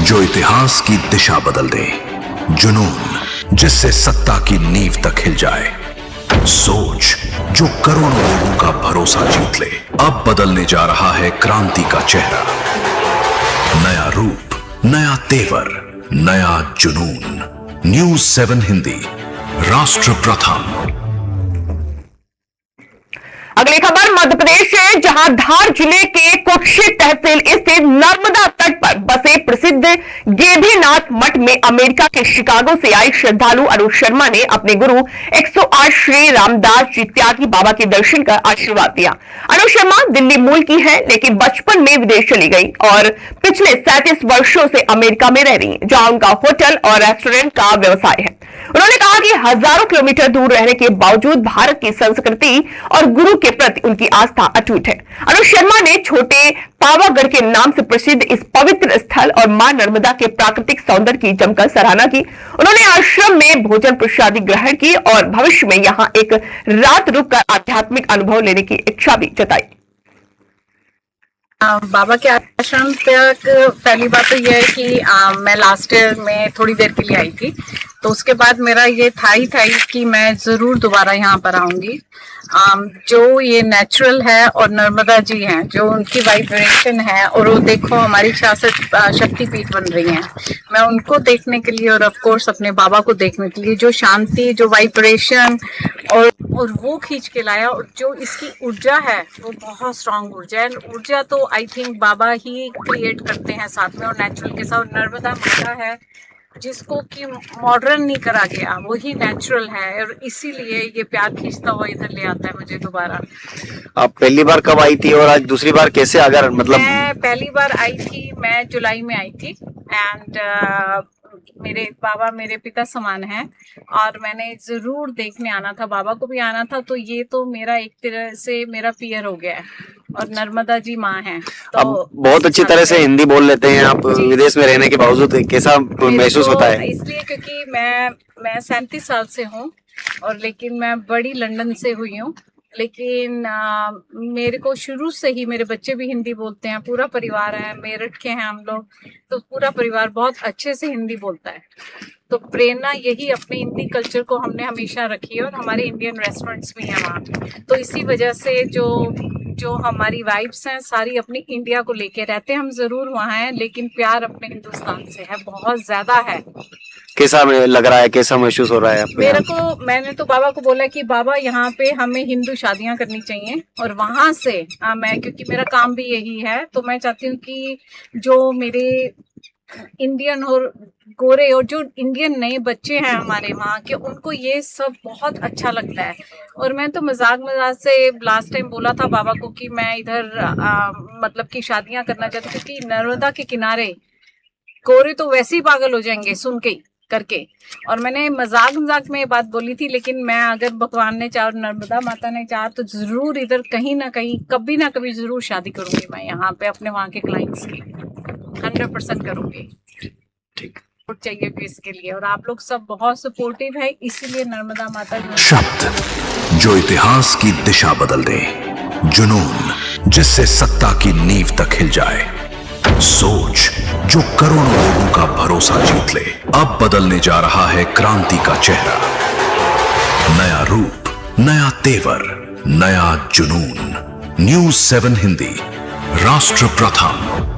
जो इतिहास की दिशा बदल दे, जुनून जिससे सत्ता की नींव तक हिल जाए, सोच जो करोड़ों लोगों का भरोसा जीत ले। अब बदलने जा रहा है क्रांति का चेहरा, नया रूप, नया तेवर, नया जुनून। न्यूज 7 हिंदी, राष्ट्र प्रथम। अगली खबर मध्य प्रदेश से, जहां धार जिले के कुक्षी तहसील स्थित नर्मदा तट पर बसे प्रसिद्ध गेभीनाथ मठ में अमेरिका के शिकागो से आए श्रद्धालु अरुण शर्मा ने अपने गुरु 108 श्री रामदास जी त्यागी बाबा के दर्शन कर आशीर्वाद दिया। अरुण शर्मा दिल्ली मूल की है, लेकिन बचपन में विदेश चली गई और पिछले 37 वर्षों से अमेरिका में रह रही है, जहां उनका होटल और रेस्टोरेंट का व्यवसाय है। उन्होंने कहा कि हजारों किलोमीटर दूर रहने के बावजूद भारत की संस्कृति और गुरु के प्रति उनकी आस्था अटूट है। अरुण शर्मा ने छोटे पावागढ़ के नाम से प्रसिद्ध इस पवित्र स्थल और मां नर्मदा के प्राकृतिक सौंदर्य की जमकर सराहना की। उन्होंने आश्रम में भोजन प्रसादी ग्रहण की और भविष्य में यहां एक रात रुककर आध्यात्मिक अनुभव लेने की इच्छा भी जताई। बाबा के आश्रम तक पहली बात तो यह है कि मैं लास्ट ईयर में थोड़ी देर के लिए आई थी, तो उसके बाद मेरा ये था ही कि मैं जरूर दोबारा यहाँ पर आऊंगी। जो ये नेचुरल है और नर्मदा जी हैं, जो उनकी वाइब्रेशन है, और वो देखो हमारी शक्तिपीठ बन रही हैं, मैं उनको देखने के लिए और ऑफ कोर्स अपने बाबा को देखने के लिए जो शांति, जो वाइब्रेशन और वो खींच के लाया। और जो इसकी ऊर्जा है वो बहुत स्ट्रांग ऊर्जा है। ऊर्जा तो I think Baba he create करते हैं साथ में और नेचुरल के साथ। नर्मदा माता है जिसको कि मॉडर्न नहीं करा गया, वही नेचुरल है, और इसीलिए ये प्यार खींचता हुआ इधर ले आता है मुझे दोबारा। आप पहली बार कब आई थी और आज दूसरी बार कैसे? अगर मतलब मैं पहली बार आई थी, मैं जुलाई में आई थी, एंड मेरे बाबा मेरे पिता समान हैं और मैंने जरूर देखने आना था, बाबा को भी आना था। तो ये तो मेरा एक तरह से मेरा पियर हो गया है और नर्मदा जी माँ हैं। तो अब बहुत अच्छी तरह से हिंदी बोल लेते हैं आप, विदेश में रहने के बावजूद कैसा महसूस होता है? इसलिए क्योंकि मैं 37 साल से हूँ और लेकिन मैं बड़ी लंदन से हुई हूँ, लेकिन मेरे को शुरू से ही मेरे बच्चे भी हिंदी बोलते हैं, पूरा परिवार है, मेरठ के हैं हम लोग, तो पूरा परिवार बहुत अच्छे से हिंदी बोलता है। तो प्रेरणा यही अपने हिंदी कल्चर को हमने हमेशा रखी है और हमारे इंडियन रेस्टोरेंट्स भी हैं वहाँ। तो इसी वजह से जो हमारी वाइब्स हैं सारी अपनी इंडिया को लेके रहते हैं। हम जरूर वहाँ हैं, लेकिन प्यार अपने हिंदुस्तान से है, बहुत ज्यादा है। कैसा लग रहा है, कैसा महसूस हो रहा है आपको? मैंने तो बाबा को बोला कि बाबा यहाँ पे हमें हिंदू शादियां करनी चाहिए, और वहां से मैं, क्योंकि मेरा काम भी यही है, तो मैं चाहती हूँ कि जो मेरे इंडियन और गोरे और जो इंडियन नए बच्चे हैं हमारे वहाँ के, उनको ये सब बहुत अच्छा लगता है। और मैं तो मजाक से लास्ट टाइम बोला था बाबा को कि मैं इधर मतलब कि शादियां करना चाहती हूँ, क्योंकि नर्मदा के किनारे गोरे तो वैसे ही पागल हो जाएंगे सुन के करके। और मैंने मजाक में ये बात बोली थी, लेकिन मैं अगर भगवान ने चाहा और नर्मदा माता ने चाहा तो जरूर इधर कहीं ना कहीं कभी ना कभी जरूर शादी करूंगी मैं यहाँ पे अपने वहाँ के क्लाइंट्स की, 100% करूंगी। ठीक चाहिए भी इसके लिए, और आप लोग सब बहुत सपोर्टिव है, इसीलिए नर्मदा माता शब्द जो इतिहास की दिशा बदल दे, जुनून जिससे सत्ता की नींव तक हिल जाए, सोच जो करोड़ों लोगों का भरोसा जीत ले। अब बदलने जा रहा है क्रांति का चेहरा, नया रूप, नया तेवर, नया जुनून। न्यूज 7 हिंदी, राष्ट्र प्रथम।